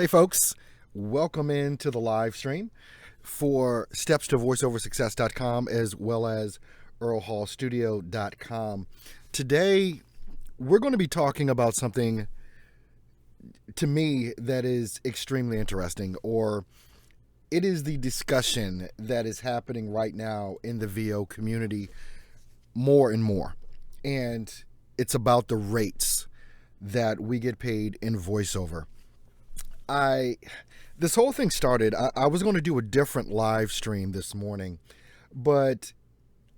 Hey, folks, welcome into the live stream for StepsToVoiceOverSuccess.com as well as EarlHallStudio.com. Today, we're going to be talking about something to me that is extremely interesting, or it is the discussion that is happening right now in the VO community more and more. And it's about the rates that we get paid in voiceover. This whole thing started, I was going to do a different live stream this morning, but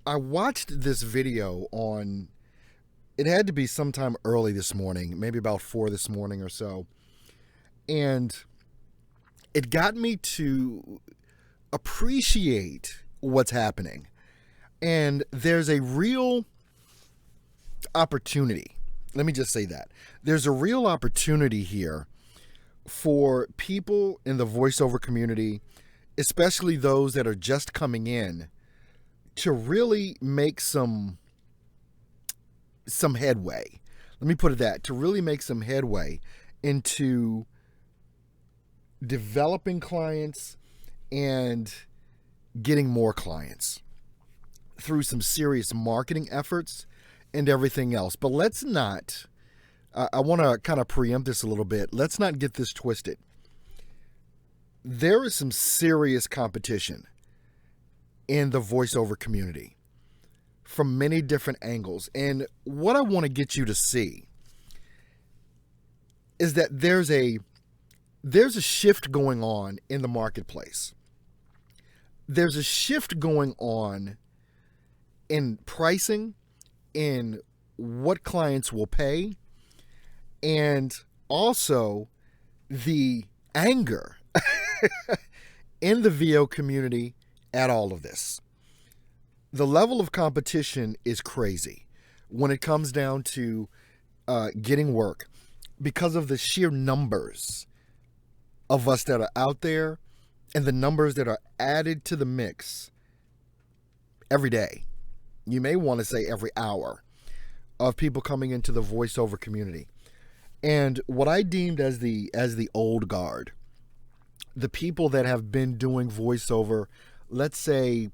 I watched this video on, it had to be sometime early this morning, maybe about 4 this morning or so, and it got me to appreciate what's happening. And there's a real opportunity. Let me just say that. There's a real opportunity here for people in the voiceover community, especially those that are just coming in, to really make some headway. Let me put it that, to really make some headway into developing clients and getting more clients through some serious marketing efforts and everything else. But let's not, I want to kind of preempt this a little bit. Let's not get this twisted. There is some serious competition in the voiceover community from many different angles. And what I want to get you to see is that there's a shift going on in the marketplace. There's a shift going on in pricing, in what clients will pay, and also the anger in the VO community at all of this. The level of competition is crazy when it comes down to getting work because of the sheer numbers of us that are out there and the numbers that are added to the mix every day. You may want to say every hour of people coming into the voiceover community. And what I deemed as the old guard, the people that have been doing voiceover, let's say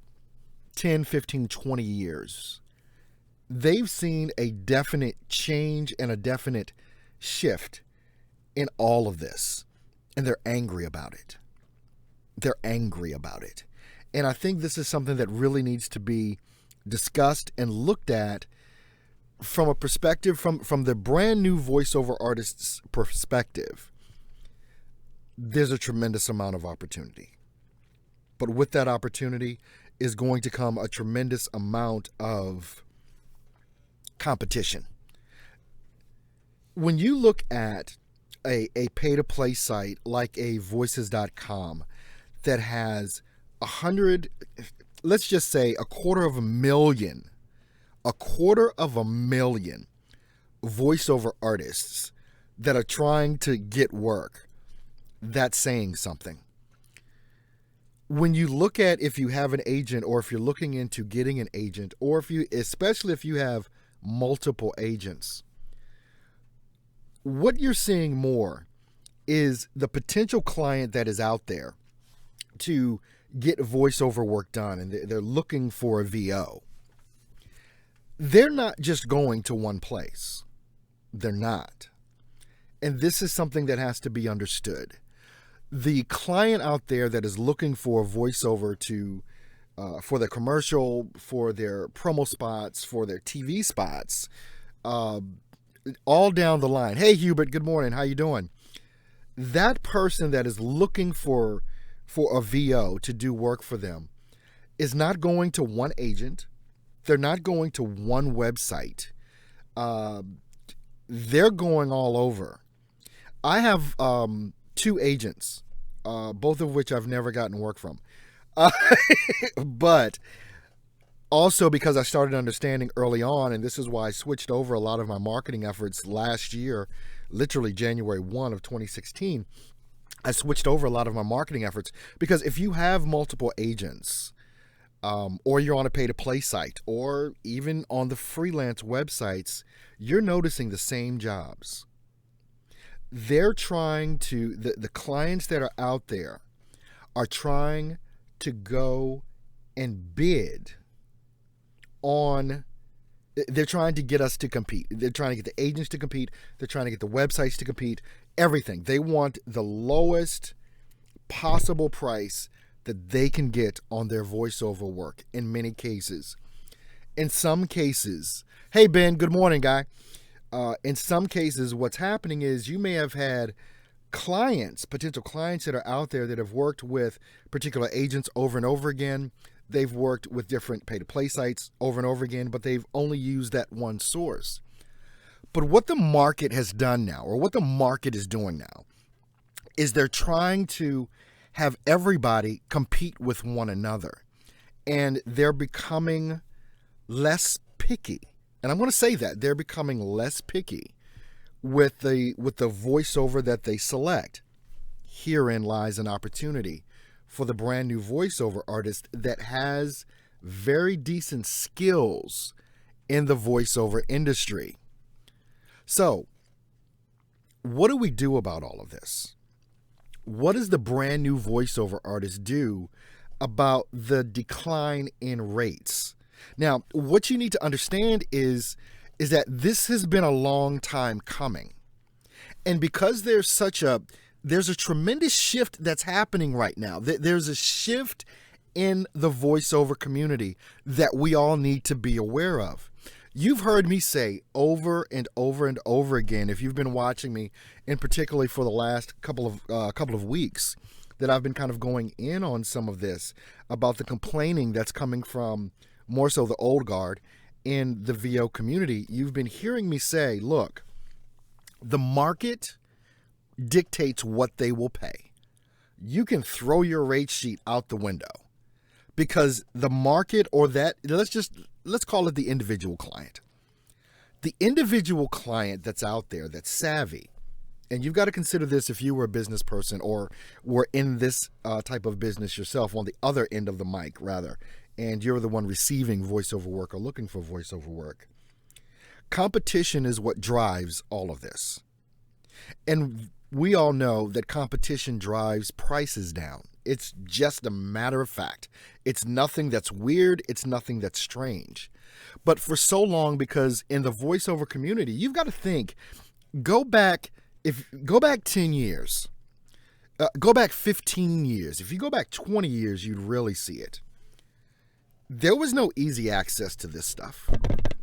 10, 15, 20 years, they've seen a definite change and a definite shift in all of this. And they're angry about it. They're angry about it. And I think this is something that really needs to be discussed and looked at from a perspective, from the brand new voiceover artist's perspective. There's a tremendous amount of opportunity. But with that opportunity is going to come a tremendous amount of competition. When you look at a pay-to-play site like a voices.com that has 100, let's just say a quarter of a million voiceover artists that are trying to get work, that's saying something. When you look at, if you have an agent, or if you're looking into getting an agent, or especially if you have multiple agents, what you're seeing more is the potential client that is out there to get voiceover work done, and they're looking for a VO. They're not just going to one place. They're not. And this is something that has to be understood. The client out there that is looking for a voiceover for their commercial, for their promo spots, for their TV spots, all down the line. Hey, Hubert, good morning. How you doing? That person that is looking for a VO to do work for them is not going to one agent. They're not going to one website. They're going all over. I have 2 agents, both of which I've never gotten work from. But also because I started understanding early on, and this is why I switched over a lot of my marketing efforts last year, literally January 1 of 2016, I switched over a lot of my marketing efforts because if you have multiple agents, or you're on a pay-to-play site, or even on the freelance websites, you're noticing the same jobs. they're trying to, the clients that are out there are trying to go and bid on, they're trying to get us to compete. They're trying to get the agents to compete. They're trying to get the websites to compete. Everything. They want the lowest possible price that they can get on their voiceover work in many cases. In some cases, hey Ben, good morning, guy. In some cases, what's happening is you may have had clients, potential clients that are out there that have worked with particular agents over and over again. They've worked with different pay-to-play sites over and over again, but they've only used that one source. But what the market has done now, or what the market is doing now, is they're trying to have everybody compete with one another. And they're becoming less picky. And I'm going to say that they're becoming less picky with the voiceover that they select. Herein lies an opportunity for the brand new voiceover artist that has very decent skills in the voiceover industry. So, what do we do about all of this? What does the brand new voiceover artist do about the decline in rates? Now, what you need to understand is that this has been a long time coming. And because there's a tremendous shift that's happening right now. There's a shift in the voiceover community that we all need to be aware of. You've heard me say over and over and over again, if you've been watching me, and particularly for the last couple of weeks, that I've been kind of going in on some of this about the complaining that's coming from more so the old guard in the VO community. You've been hearing me say, look, the market dictates what they will pay. You can throw your rate sheet out the window because the market, or that, let's call it the individual client. The individual client that's out there, that's savvy, and you've got to consider this if you were a business person or were in this type of business yourself, on the other end of the mic rather, and you're the one receiving voiceover work or looking for voiceover work. Competition is what drives all of this. And we all know that competition drives prices down. It's just a matter of fact. It's nothing that's weird. It's nothing that's strange. But for so long, because in the voiceover community, you've got to think, go back 10 years, go back 15 years. If you go back 20 years, you'd really see it. There was no easy access to this stuff.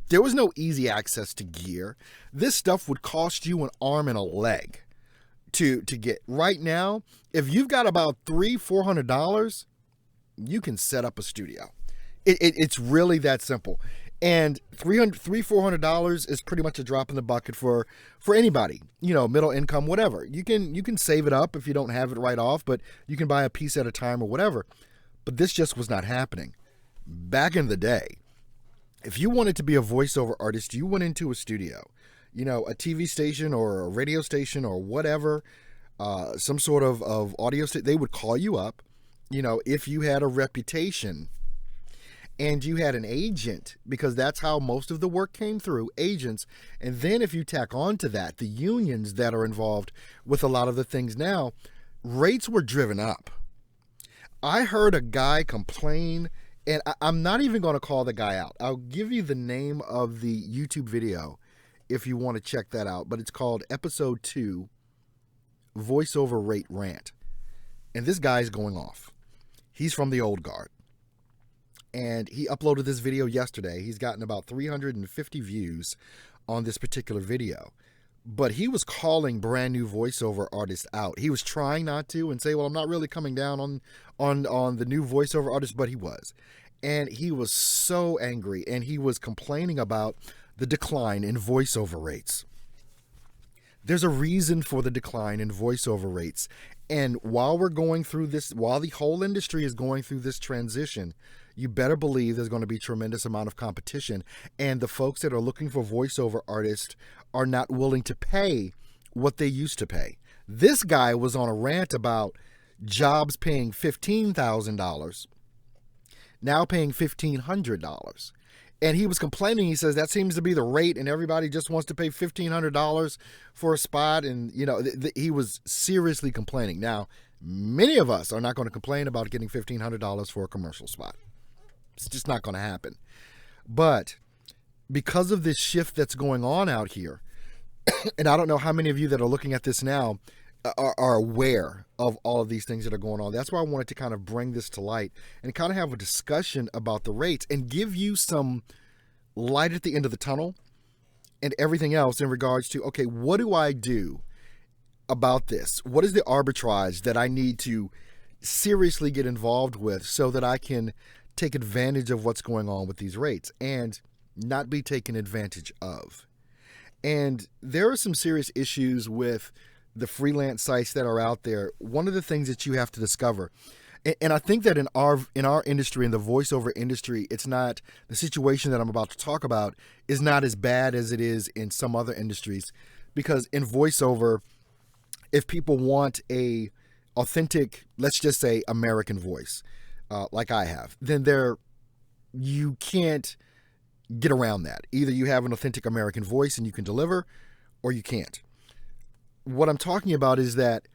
There was no easy access to gear. This stuff would cost you an arm and a leg to get. Right now, if you've got about $300-$400, you can set up a studio. It's really that simple. And $300-$400 is pretty much a drop in the bucket for anybody, middle income, whatever. You can save it up if you don't have it right off, but you can buy a piece at a time or whatever. But this just was not happening. Back in the day, if you wanted to be a voiceover artist, you went into a studio, a TV station or a radio station or whatever, some sort of audio station. They would call you up, if you had a reputation and you had an agent, because that's how most of the work came through, agents. And then if you tack on to that, the unions that are involved with a lot of the things now, rates were driven up. I heard a guy complain, and I'm not even going to call the guy out. I'll give you the name of the YouTube video if you want to check that out. But it's called Episode 2, Voiceover Rate Rant. And this guy's going off. He's from the old guard. And he uploaded this video yesterday. He's gotten about 350 views on this particular video. But he was calling brand new voiceover artists out. He was trying not to and say, well, I'm not really coming down on the new voiceover artists, but he was. And he was so angry, and he was complaining about the decline in voiceover rates. There's a reason for the decline in voiceover rates. And while we're going through this, while the whole industry is going through this transition, you better believe there's going to be a tremendous amount of competition. And the folks that are looking for voiceover artists are not willing to pay what they used to pay. This guy was on a rant about jobs paying $15,000, now paying $1,500. And he was complaining. He says that seems to be the rate, and everybody just wants to pay $1,500 for a spot. And, he was seriously complaining. Now, many of us are not going to complain about getting $1,500 for a commercial spot. It's just not going to happen. But because of this shift that's going on out here, and I don't know how many of you that are looking at this now are aware of all of these things that are going on. That's why I wanted to kind of bring this to light and kind of have a discussion about the rates and give you some light at the end of the tunnel and everything else in regards to, okay, what do I do about this? What is the arbitrage that I need to seriously get involved with so that I can take advantage of what's going on with these rates and not be taken advantage of? And there are some serious issues with the freelance sites that are out there. One of the things that you have to discover, and I think that in our industry, in the voiceover industry, it's not, the situation that I'm about to talk about is not as bad as it is in some other industries, because in voiceover, if people want a authentic, let's just say American voice, like I have, then you can't get around that. Either you have an authentic American voice and you can deliver, or you can't. What I'm talking about is that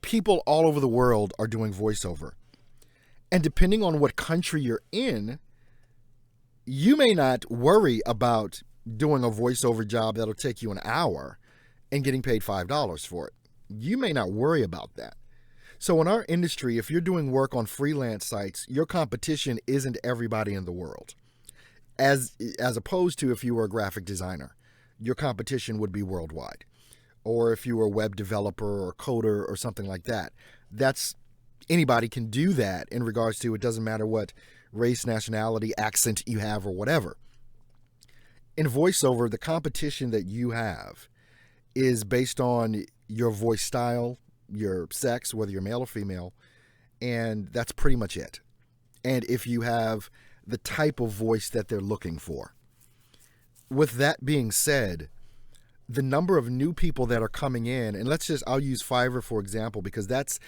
people all over the world are doing voiceover. And depending on what country you're in, you may not worry about doing a voiceover job that'll take you an hour and getting paid $5 for it. You may not worry about that. So in our industry, if you're doing work on freelance sites, your competition isn't everybody in the world. As opposed to if you were a graphic designer, your competition would be worldwide. Or if you were a web developer or coder or something like that. Anybody can do that in regards to, it doesn't matter what race, nationality, accent you have or whatever. In voiceover, the competition that you have is based on your voice style, your sex, whether you're male or female, and that's pretty much it. And if you have the type of voice that they're looking for. With that being said, the number of new people that are coming in, and I'll use Fiverr for example, because that's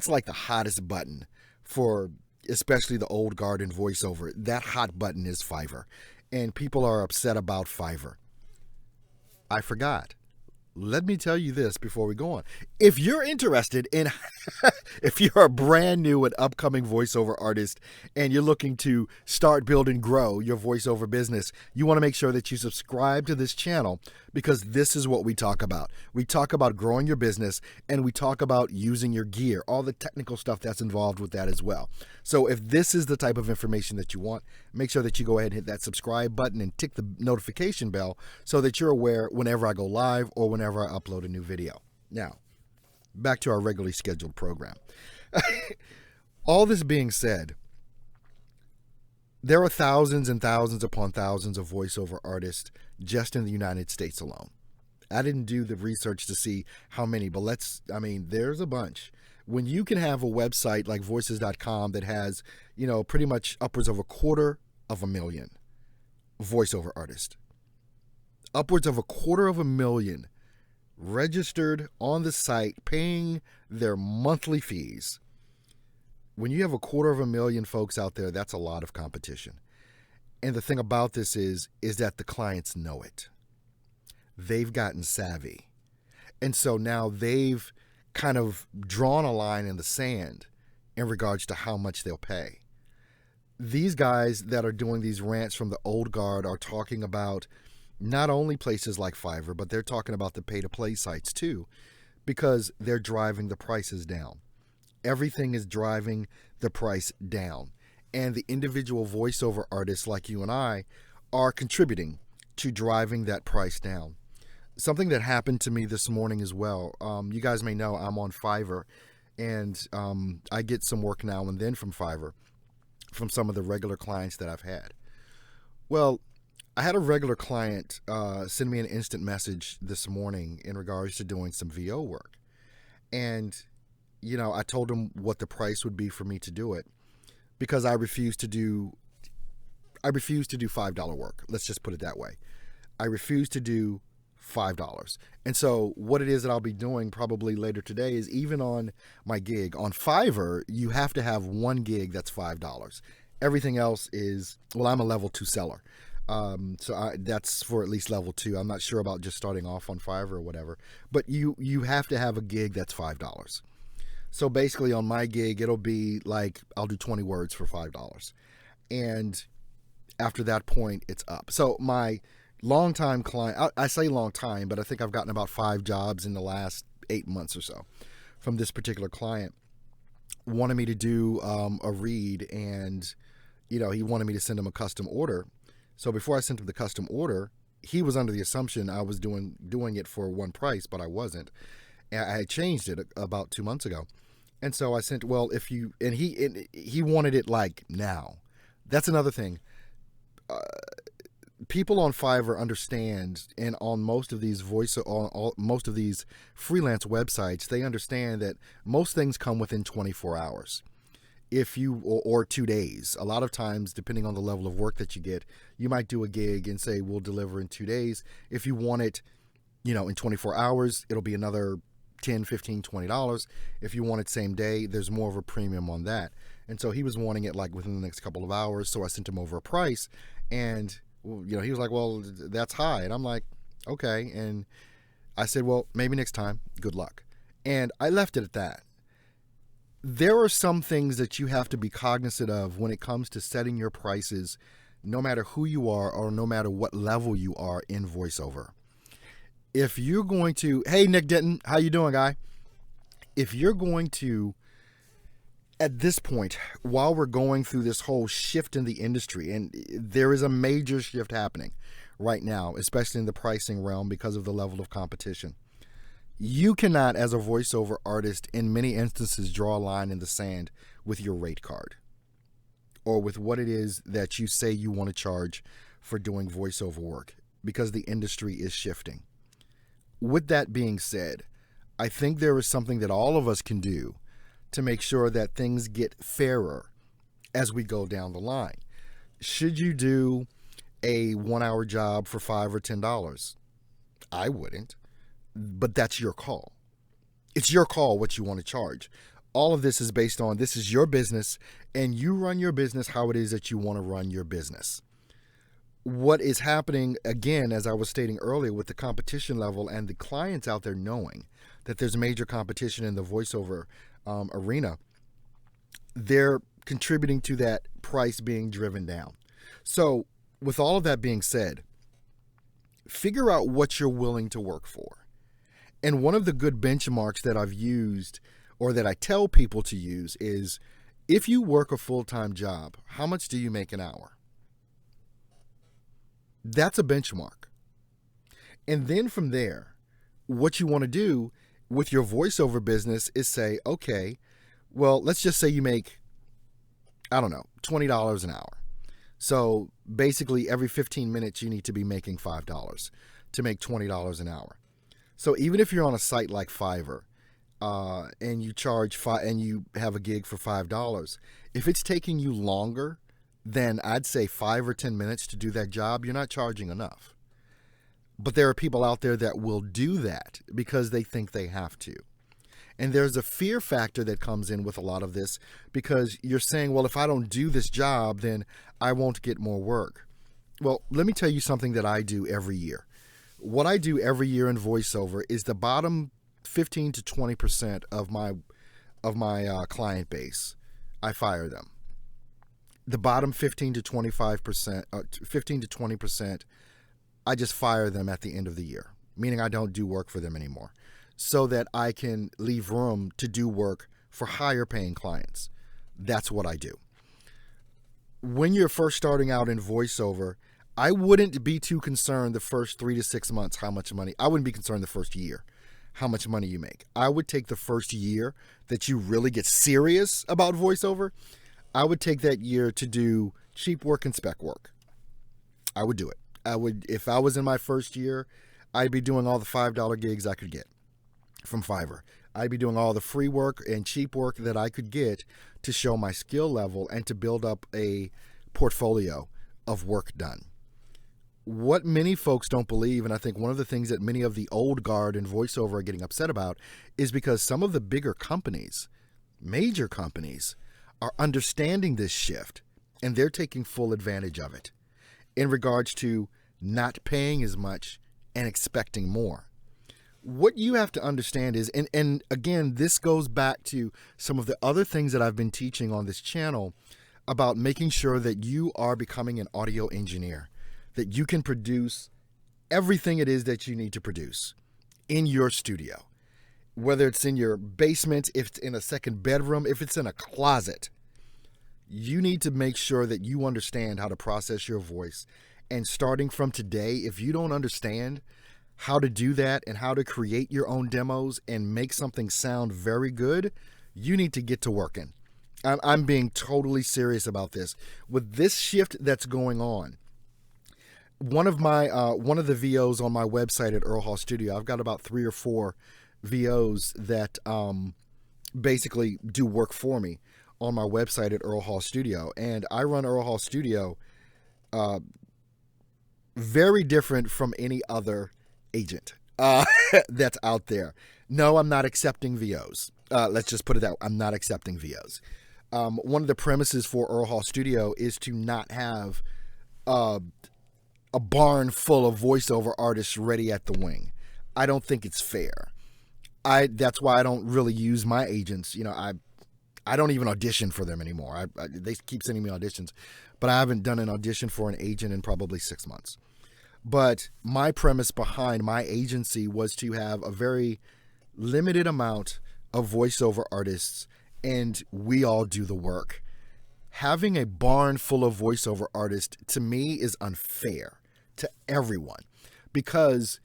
like the hottest button for especially the old guard in voiceover. That hot button is Fiverr, and people are upset about Fiverr. I forgot. Let me tell you this before we go on. If you're interested in, if you're a brand new and upcoming voiceover artist and you're looking to start, build, and grow your voiceover business, you want to make sure that you subscribe to this channel, because this is what we talk about. We talk about growing your business, and we talk about using your gear, all the technical stuff that's involved with that as well. So if this is the type of information that you want, make sure that you go ahead and hit that subscribe button and tick the notification bell so that you're aware whenever I go live or whenever I upload a new video. Now, back to our regularly scheduled program. All this being said, there are thousands and thousands upon thousands of voiceover artists just in the United States alone. I didn't do the research to see how many, but there's a bunch. When you can have a website like voices.com that has, pretty much upwards of 250,000 voiceover artists, upwards of 250,000 registered on the site, paying their monthly fees. When you have 250,000 folks out there, that's a lot of competition. And the thing about this is that the clients know it. They've gotten savvy. And so now they've kind of drawn a line in the sand in regards to how much they'll pay. These guys that are doing these rants from the old guard are talking about not only places like Fiverr, but they're talking about the pay-to-play sites too, because they're driving the prices down. Everything is driving the price down. And the individual voiceover artists like you and I are contributing to driving that price down. Something that happened to me this morning as well. You guys may know I'm on Fiverr, and I get some work now and then from Fiverr, from some of the regular clients that I've had. Well, I had a regular client send me an instant message this morning in regards to doing some VO work. And, I told him what the price would be for me to do it, because I refuse to do $5 work. Let's just put it that way. I refuse to do $5. And so what it is that I'll be doing probably later today is, even on my gig on Fiverr, you have to have one gig that's $5. Everything else is, I'm a level 2 seller. That's for at least level 2. I'm not sure about just starting off on Fiverr or whatever, but you have to have a gig that's $5. So basically, on my gig, it'll be like I'll do 20 words for $5, and after that point, it's up. So my longtime client, I say long time, but I think I've gotten about 5 jobs in the last 8 months or so from this particular client. Wanted me to do a read, and he wanted me to send him a custom order. So before I sent him the custom order, he was under the assumption I was doing it for one price, but I wasn't. And I had changed it about 2 months ago, and so I sent, well, if you, and he wanted it like now. That's another thing. People on Fiverr understand, and on most of these most of these freelance websites, they understand that most things come within 24 hours. If you, or 2 days. A lot of times, depending on the level of work that you get, you might do a gig and say, we'll deliver in 2 days. If you want it, in 24 hours, it'll be another $10, $15, $20. If you want it same day, there's more of a premium on that. And so he was wanting it like within the next couple of hours. So I sent him over a price, and he was like, well, that's high. And I'm like, okay. And I said, well, maybe next time. Good luck. And I left it at that. There are some things that you have to be cognizant of when it comes to setting your prices, no matter who you are or no matter what level you are in voiceover. If you're going to, hey, Nick Denton, how you doing, guy? If you're going to, at this point, while we're going through this whole shift in the industry, and there is a major shift happening right now, especially in the pricing realm because of the level of competition, you cannot, as a voiceover artist, in many instances, draw a line in the sand with your rate card or with what it is that you say you want to charge for doing voiceover work, because the industry is shifting. With that being said, I think there is something that all of us can do to make sure that things get fairer as we go down the line. Should you do a 1-hour job for $5 or $10? I wouldn't. But that's your call. It's your call what you want to charge. All of this is based on, this is your business, and you run your business how it is that you want to run your business. What is happening, again, as I was stating earlier, with the competition level and the clients out there knowing that there's major competition in the voiceover arena, they're contributing to that price being driven down. So with all of that being said, figure out what you're willing to work for. And one of the good benchmarks that I've used, or that I tell people to use, is if you work a full-time job, how much do you make an hour? That's a benchmark. And then from there, what you want to do with your voiceover business is say, okay, well, let's just say you make, I don't know, $20 an hour. So basically every 15 minutes you need to be making $5 to make $20 an hour. So even if you're on a site like Fiverr, and you charge and you have a gig for $5, if it's taking you longer than, I'd say, 5 or 10 minutes to do that job, you're not charging enough. But there are people out there that will do that because they think they have to. And there's a fear factor that comes in with a lot of this, because you're saying, well, if I don't do this job, then I won't get more work. Well, let me tell you something that I do every year. What I do every year in voiceover is the bottom 15 to 20% of my client base, I fire them. The bottom 15 to 25%, 15 to 20%, I just fire them at the end of the year, meaning I don't do work for them anymore, so that I can leave room to do work for higher paying clients. That's what I do. When you're first starting out in voiceover, I wouldn't be too concerned the first 3 to 6 months how much money. I wouldn't be concerned the first year how much money you make. I would take the first year that you really get serious about voiceover. I would take that year to do cheap work and spec work. I would do it. If I was in my first year, I'd be doing all the $5 gigs I could get from Fiverr. I'd be doing all the free work and cheap work that I could get to show my skill level and to build up a portfolio of work done. What many folks don't believe, and I think one of the things that many of the old guard in voiceover are getting upset about, is because some of the bigger companies, major companies, are understanding this shift, and they're taking full advantage of it. in regards to not paying as much and expecting more. What you have to understand is, and again, this goes back to some of the other things that I've been teaching on this channel about making sure that you are becoming an audio engineer, that you can produce everything it is that you need to produce in your studio, whether it's in your basement, if it's in a second bedroom, if it's in a closet. You need to make sure that you understand how to process your voice. And starting from today, if you don't understand how to do that and how to create your own demos and make something sound very good, you need to get to working. I'm being totally serious about this. With this shift that's going on, one of the VOs on my website at Earl Hall Studio, I've got about 3 or 4 VOs that basically do work for me on my website at Earl Hall Studio. And I run Earl Hall Studio very different from any other agent that's out there. No, I'm not accepting VOs. Let's just put it that way. I'm not accepting VOs. One of the premises for Earl Hall Studio is to not have a barn full of voiceover artists ready at the wing. I don't think it's fair. That's why I don't really use my agents. You know, I don't even audition for them anymore. They keep sending me auditions, but I haven't done an audition for an agent in probably 6 months. But my premise behind my agency was to have a very limited amount of voiceover artists, and we all do the work. Having a barn full of voiceover artists, to me, is unfair to everyone, because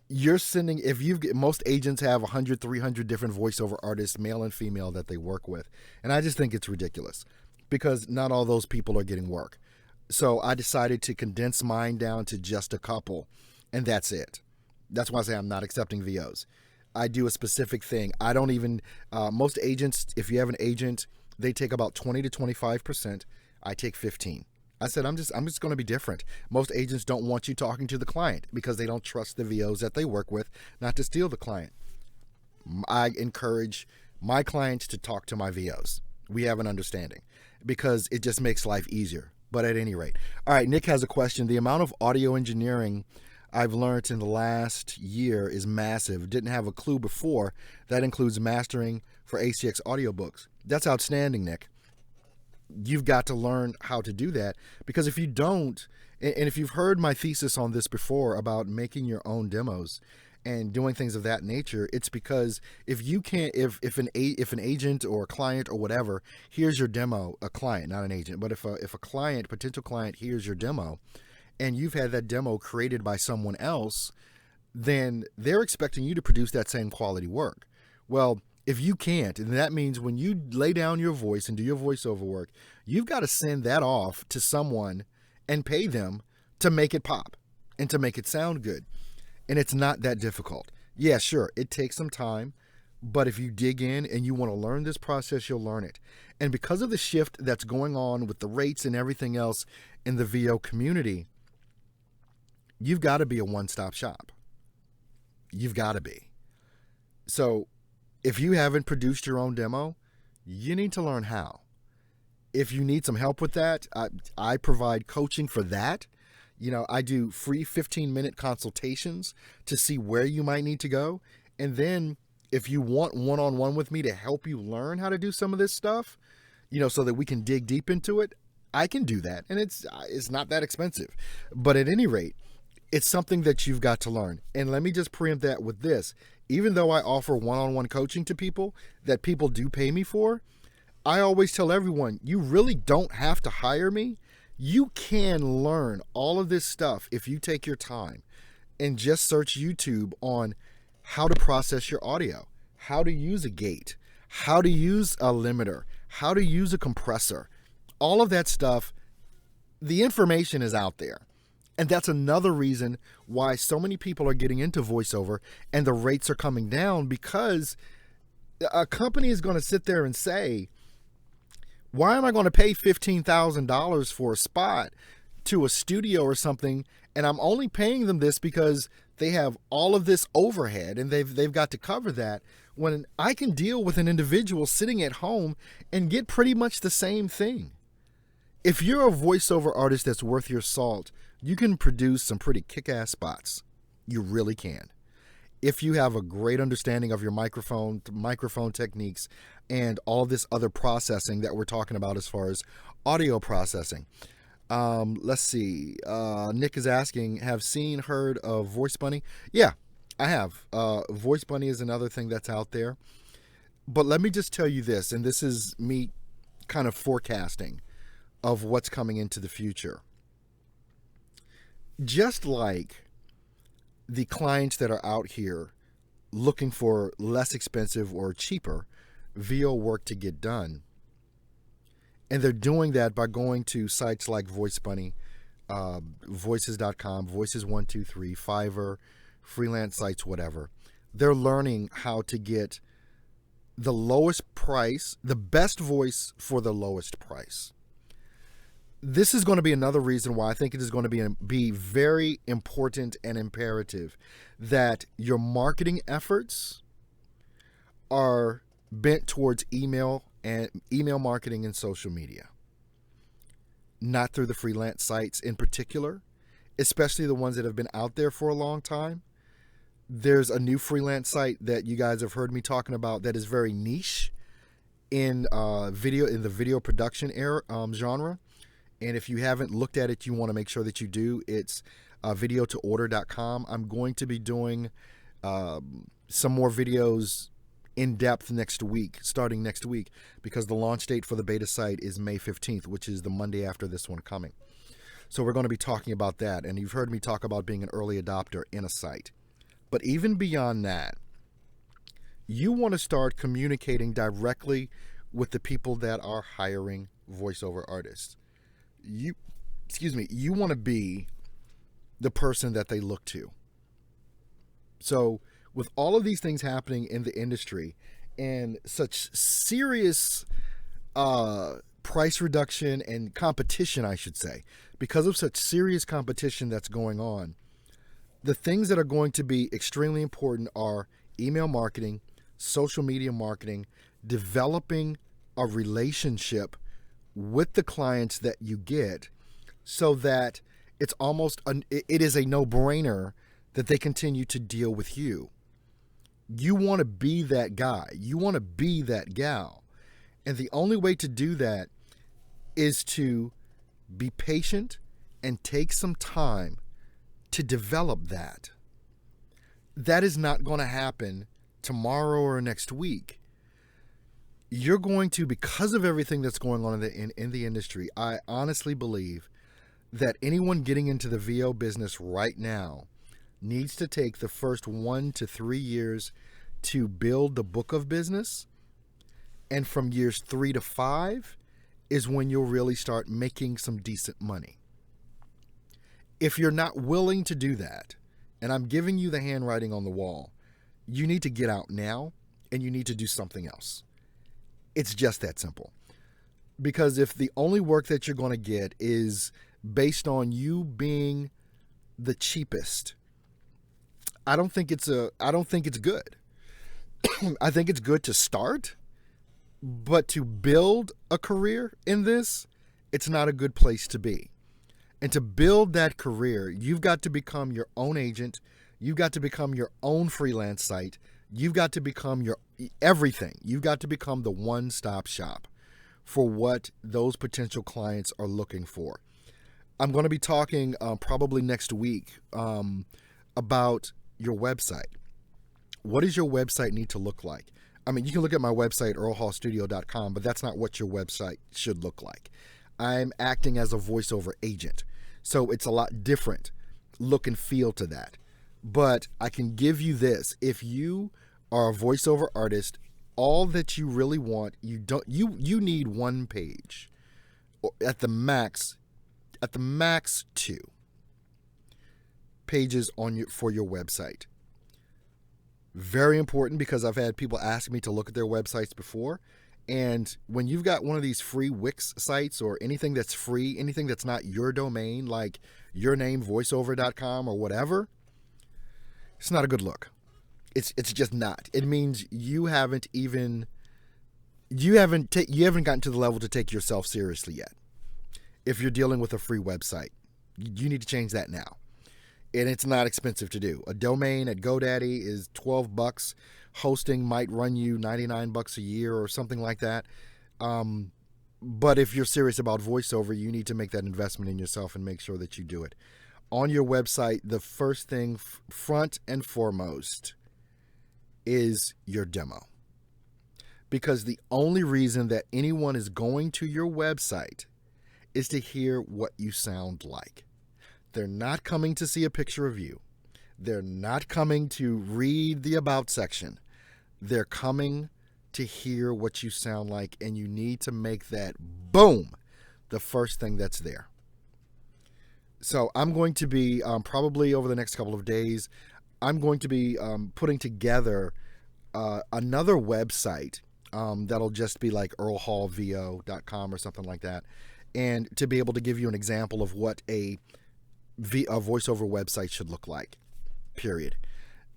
most agents have 100, 300 different voiceover artists, male and female, that they work with. And I just think it's ridiculous, because not all those people are getting work. So I decided to condense mine down to just a couple, and that's it. That's why I say I'm not accepting VOs. I do a specific thing. I don't even, most agents, if you have an agent, they take about 20 to 25%. I take 15. I said, I'm just going to be different. Most agents don't want you talking to the client because they don't trust the VOs that they work with not to steal the client. I encourage my clients to talk to my VOs. We have an understanding because it just makes life easier. But at any rate. All right, Nick has a question. The amount of audio engineering I've learned in the last year is massive. Didn't have a clue before. That includes mastering for ACX audiobooks. That's outstanding, Nick. You've got to learn how to do that, because if you don't, and if you've heard my thesis on this before about making your own demos and doing things of that nature, it's because if you can't, if an agent or a client or whatever hears your demo, a client, not an agent, but if a client, potential client, hears your demo, and you've had that demo created by someone else, then they're expecting you to produce that same quality work. Well, if you can't, and that means when you lay down your voice and do your voiceover work, you've got to send that off to someone and pay them to make it pop and to make it sound good. And it's not that difficult. Yeah, sure, it takes some time, but if you dig in and you want to learn this process, you'll learn it. And because of the shift that's going on with the rates and everything else in the VO community, you've got to be a one-stop shop. You've got to be. So if you haven't produced your own demo, you need to learn how. If you need some help with that, I provide coaching for that. You know, I do free 15-minute consultations to see where you might need to go. And then if you want one-on-one with me to help you learn how to do some of this stuff, you know, so that we can dig deep into it, I can do that. And it's not that expensive. But at any rate, it's something that you've got to learn. And let me just preempt that with this. Even though I offer one-on-one coaching to people that people do pay me for, I always tell everyone, you really don't have to hire me. You can learn all of this stuff if you take your time and just search YouTube on how to process your audio, how to use a gate, how to use a limiter, how to use a compressor. All of that stuff, the information is out there. And that's another reason why so many people are getting into voiceover and the rates are coming down, because a company is going to sit there and say, why am I going to pay $15,000 for a spot to a studio or something, and I'm only paying them this because they have all of this overhead and they've got to cover that, when I can deal with an individual sitting at home and get pretty much the same thing. If you're a voiceover artist that's worth your salt, you can produce some pretty kick-ass spots. You really can. If you have a great understanding of your microphone techniques, and all this other processing that we're talking about as far as audio processing. Let's see. Nick is asking, heard of Voice Bunny? Yeah, I have. Voice Bunny is another thing that's out there. But let me just tell you this, and this is me kind of forecasting of what's coming into the future. Just like the clients that are out here looking for less expensive or cheaper VO work to get done, and they're doing that by going to sites like Voice Bunny, Voices.com, Voices123, Fiverr, freelance sites, whatever. They're learning how to get the lowest price, the best voice for the lowest price. This is going to be another reason why I think it is going to be very important and imperative that your marketing efforts are bent towards email marketing and social media, not through the freelance sites in particular, especially the ones that have been out there for a long time. There's a new freelance site that you guys have heard me talking about that is very niche in the video production genre. And if you haven't looked at it, you want to make sure that you do. It's videotoorder.com. I'm going to be doing some more videos in depth starting next week, because the launch date for the beta site is May 15th, which is the Monday after this one coming. So we're going to be talking about that. And you've heard me talk about being an early adopter in a site. But even beyond that, you want to start communicating directly with the people that are hiring voiceover artists. You want to be the person that they look to. So with all of these things happening in the industry and such serious price reduction and competition, I should say, because of such serious competition that's going on, the things that are going to be extremely important are email marketing, social media marketing, developing a relationship with the clients that you get, so that it's it is a no-brainer that they continue to deal with you. You want to be that guy. You want to be that gal. And the only way to do that is to be patient and take some time to develop that. That is not going to happen tomorrow or next week. You're going to, because of everything that's going on in the industry, I honestly believe that anyone getting into the VO business right now needs to take the first 1 to 3 years to build the book of business. And from years 3 to 5 is when you'll really start making some decent money. If you're not willing to do that, and I'm giving you the handwriting on the wall, you need to get out now and you need to do something else. It's just that simple. Because if the only work that you're going to get is based on you being the cheapest, I don't think it's good. I think it's good to start, but to build a career in this, it's not a good place to be. And to build that career, you've got to become your own agent. You've got to become your own freelance site. You've got to become your everything. You've got to become the one-stop shop for what those potential clients are looking for. I'm going to be talking probably next week about your website. What does your website need to look like? I mean, you can look at my website, earlhallstudio.com, but that's not what your website should look like. I'm acting as a voiceover agent, so it's a lot different look and feel to that. But I can give you this: if you are a voiceover artist, all that you really want, you need one page, or at the max 2 pages for your website. Very important, because I've had people ask me to look at their websites before, and when you've got one of these free Wix sites or anything that's free, anything that's not your domain, like yournamevoiceover.com or whatever, it's not a good look. It's just not. It means you haven't gotten to the level to take yourself seriously yet. if you're dealing with a free website. You need to change that now. And it's not expensive to do. A domain at GoDaddy is $12. Hosting might run you $99 a year or something like that. But if you're serious about voiceover, you need to make that investment in yourself and make sure that you do it. On your website, the first thing, front and foremost, is your demo. Because the only reason that anyone is going to your website is to hear what you sound like. They're not coming to see a picture of you. They're not coming to read the about section. They're coming to hear what you sound like, and you need to make that, boom, the first thing that's there. So I'm going to be, probably over the next couple of days, I'm going to be putting together another website that'll just be like earlhallvo.com or something like that, and to be able to give you an example of what a voiceover website should look like, period.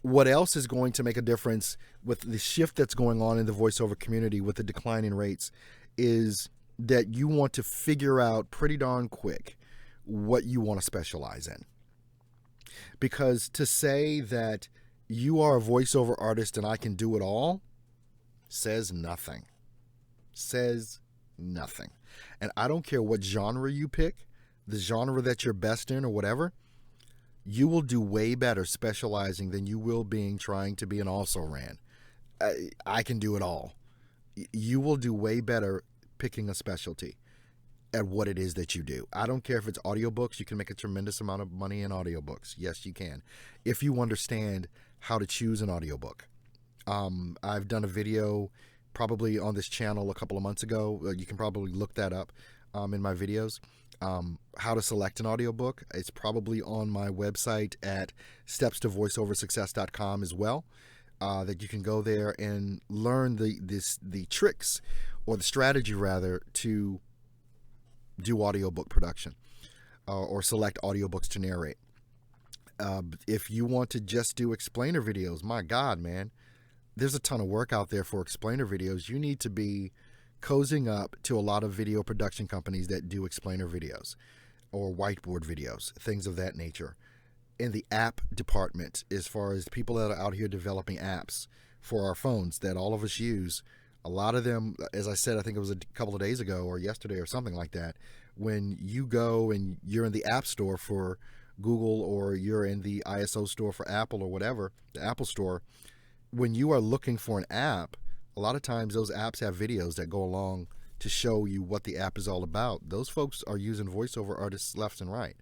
What else is going to make a difference with the shift that's going on in the voiceover community with the declining rates is that you want to figure out pretty darn quick what you want to specialize in. Because to say that you are a voiceover artist and I can do it all says nothing. Says nothing. And I don't care what genre you pick, the genre that you're best in or whatever, you will do way better specializing than you will being trying to be an also-ran. I can do it all. You will do way better picking a specialty at what it is that you do. I don't care if it's audiobooks. You can make a tremendous amount of money in audiobooks. Yes, you can. If you understand how to choose an audiobook. I've done a video probably on this channel a couple of months ago. You can probably look that up in my videos. How to select an audiobook. It's probably on my website at stepstovoiceoversuccess.com as well. That you can go there and learn the tricks, or the strategy rather, to do audiobook production or select audiobooks to narrate. If you want to just do explainer videos, my God, man, there's a ton of work out there for explainer videos. You need to be cozying up to a lot of video production companies that do explainer videos or whiteboard videos, things of that nature. In the app department, as far as people that are out here developing apps for our phones that all of us use, a lot of them, as I said, I think it was a couple of days ago or yesterday or something like that, when you go and you're in the App Store for Google or you're in the ISO store for Apple or whatever, the Apple Store, when you are looking for an app, a lot of times those apps have videos that go along to show you what the app is all about. Those folks are using voiceover artists left and right,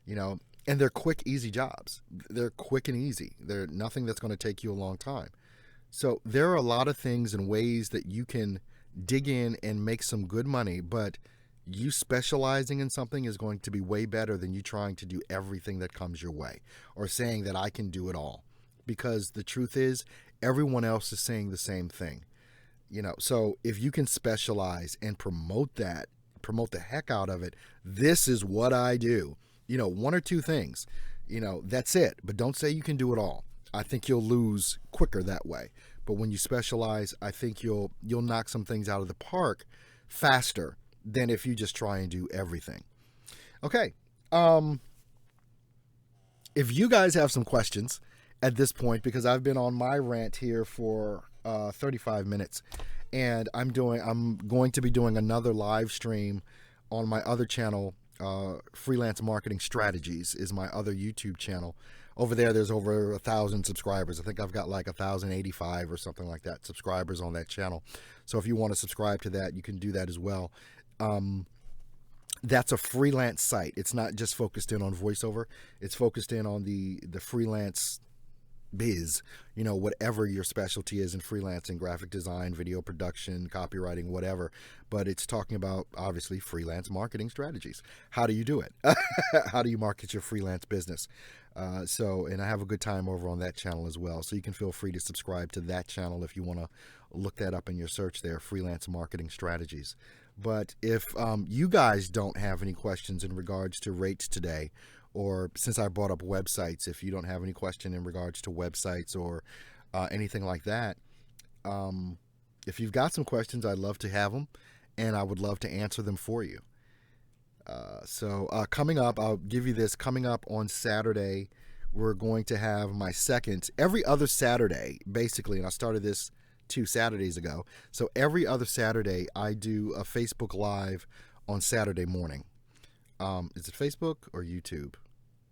and they're quick, easy jobs. They're quick and easy. They're nothing that's going to take you a long time. So there are a lot of things and ways that you can dig in and make some good money, but you specializing in something is going to be way better than you trying to do everything that comes your way or saying that I can do it all. Because the truth is, everyone else is saying the same thing. So if you can specialize and promote the heck out of it, this is what I do. One or two things, that's it. But don't say you can do it all. I think you'll lose quicker that way. But when you specialize, I think you'll knock some things out of the park faster than if you just try and do everything. Okay. If you guys have some questions at this point, because I've been on my rant here for 35 minutes, and I'm going to be doing another live stream on my other channel. Freelance Marketing Strategies is my other YouTube channel. Over there's over 1,000 subscribers. I think I've got like 1,085 or something like that subscribers on that channel. So if you want to subscribe to that, you can do that as well. That's a freelance site. It's not just focused in on voiceover. It's focused in on the freelance biz, whatever your specialty is in freelancing, graphic design, video production, copywriting, whatever. But it's talking about, obviously, freelance marketing strategies. How do you do it? How do you market your freelance business? And I have a good time over on that channel as well. So you can feel free to subscribe to that channel if you want to look that up in your search there, Freelance Marketing Strategies. But if you guys don't have any questions in regards to rates today, or since I brought up websites, if you don't have any question in regards to websites or anything like that, if you've got some questions, I'd love to have them, and I would love to answer them for you. Coming up, I'll give you this. Coming up on Saturday, we're going to have my second, every other Saturday, basically, and I started this 2 Saturdays ago. So every other Saturday, I do a Facebook Live on Saturday morning. Is it Facebook or YouTube?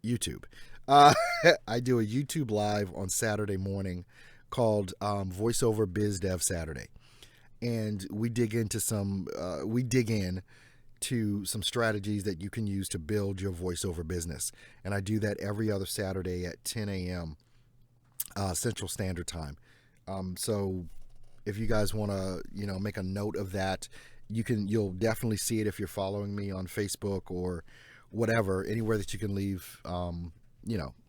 YouTube. I do a YouTube Live on Saturday morning called VoiceOver Biz Dev Saturday. And we dig into some strategies that you can use to build your voiceover business. And I do that every other Saturday at 10 a.m. Central Standard Time. So if you guys want to, make a note of that, you'll definitely see it if you're following me on Facebook or whatever, anywhere that you can leave,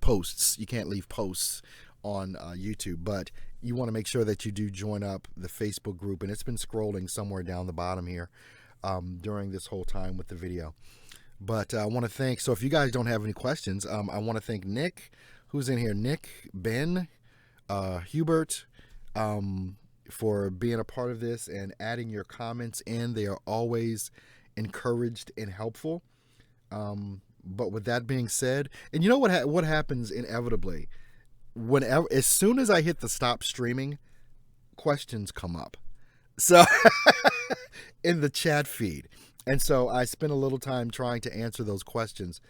posts. You can't leave posts on YouTube, but you want to make sure that you do join up the Facebook group, and it's been scrolling somewhere down the bottom here during this whole time with the video. But I want to thank, so if you guys don't have any questions, I want to thank Nick, who's in here, Nick, Ben, Hubert, for being a part of this and adding your comments in. They are always encouraged and helpful. But with that being said, and you know what happens inevitably, as soon as I hit the stop streaming, questions come up. So in the chat feed. And so I spent a little time trying to answer those questions.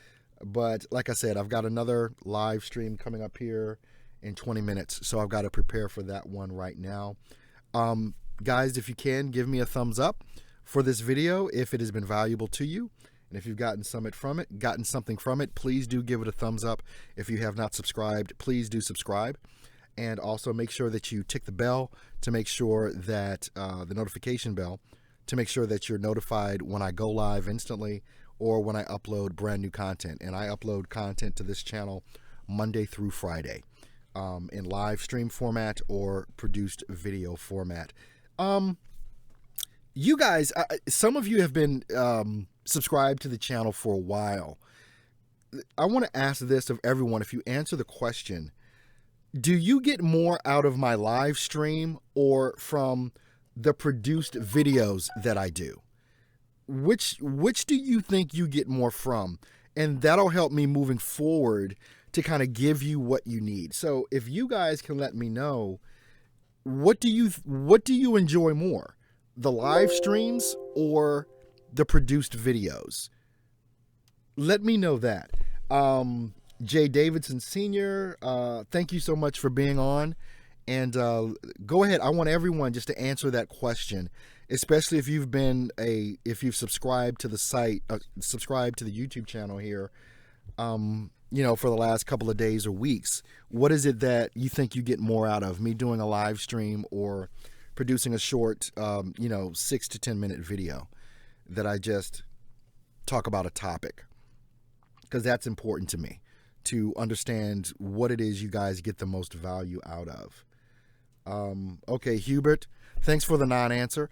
But like I said, I've got another live stream coming up here in 20 minutes. So I've got to prepare for that one right now. Guys, if you can, give me a thumbs up for this video if it has been valuable to you. And if you've gotten something from it, please do give it a thumbs up. If you have not subscribed, please do subscribe. And also make sure that you tick the bell to make sure that the notification bell to make sure that you're notified when I go live instantly or when I upload brand new content. And I upload content to this channel Monday through Friday in live stream format or produced video format. You guys, some of you have been subscribed to the channel for a while. I want to ask this of everyone. If you answer the question, do you get more out of my live stream or from the produced videos that I do? Which do you think you get more from? And that'll help me moving forward to kind of give you what you need. So if you guys can let me know, what do you enjoy more? The live streams or the produced videos? Let me know that. Jay Davidson Sr., thank you so much for being on. And go ahead. I want everyone just to answer that question, especially if you've subscribed to the site, subscribed to the YouTube channel here, for the last couple of days or weeks. What is it that you think you get more out of me doing a live stream or producing a short, 6 to 10 minute video that I just talk about a topic? Because that's important to me, to understand what it is you guys get the most value out of. Okay, Hubert, thanks for the non-answer.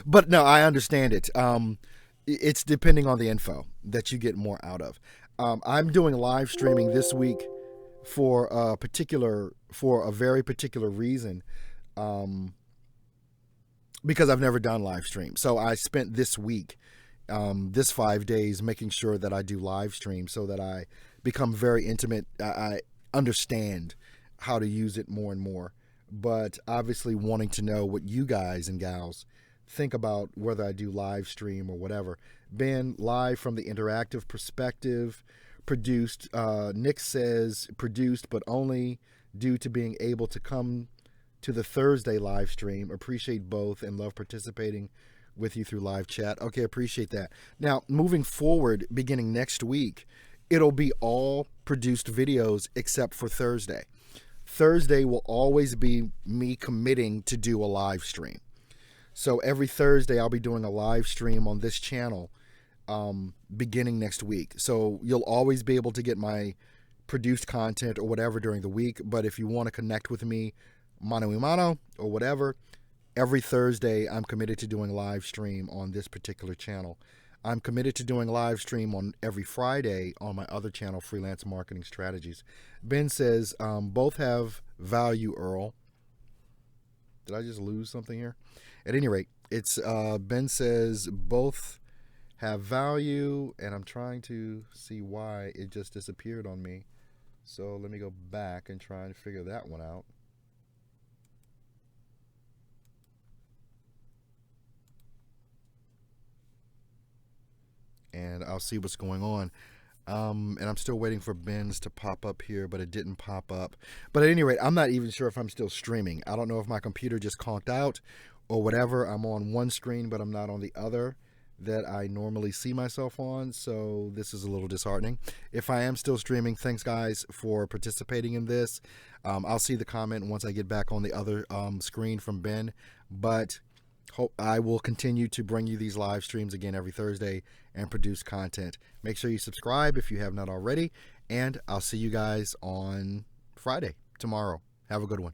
But no, I understand it. It's depending on the info that you get more out of. I'm doing live streaming this week for a very particular reason, because I've never done live stream. So I spent this week, this 5 days, making sure that I do live stream so that I become very intimate. I understand how to use it more and more, but obviously wanting to know what you guys and gals think about whether I do live stream or whatever. Ben, live from the interactive perspective, produced. Nick says produced, but only due to being able to come to the Thursday live stream. Appreciate both and love participating with you through live chat. Okay, appreciate that. Now, moving forward, beginning next week, it'll be all produced videos except for Thursday. Thursday will always be me committing to do a live stream. So every Thursday, I'll be doing a live stream on this channel beginning next week. So you'll always be able to get my produced content or whatever during the week. But if you want to connect with me, mano a mano or whatever, every Thursday, I'm committed to doing a live stream on this particular channel. I'm committed to doing a live stream on every Friday on my other channel, Freelance Marketing Strategies. Ben says, both have value, Earl. Did I just lose something here? At any rate, It's Ben says both have value, and I'm trying to see why it just disappeared on me. So let me go back and try and figure that one out. And I'll see what's going on. And I'm still waiting for Ben's to pop up here, but it didn't pop up. But at any rate, I'm not even sure if I'm still streaming. I don't know if my computer just conked out or whatever. I'm on one screen, but I'm not on the other that I normally see myself on. So this is a little disheartening. If I am still streaming, thanks guys for participating in this. I'll see the comment once I get back on the other screen from Ben. But I will continue to bring you these live streams again every Thursday and produce content. Make sure you subscribe if you have not already, and I'll see you guys on Friday, tomorrow. Have a good one.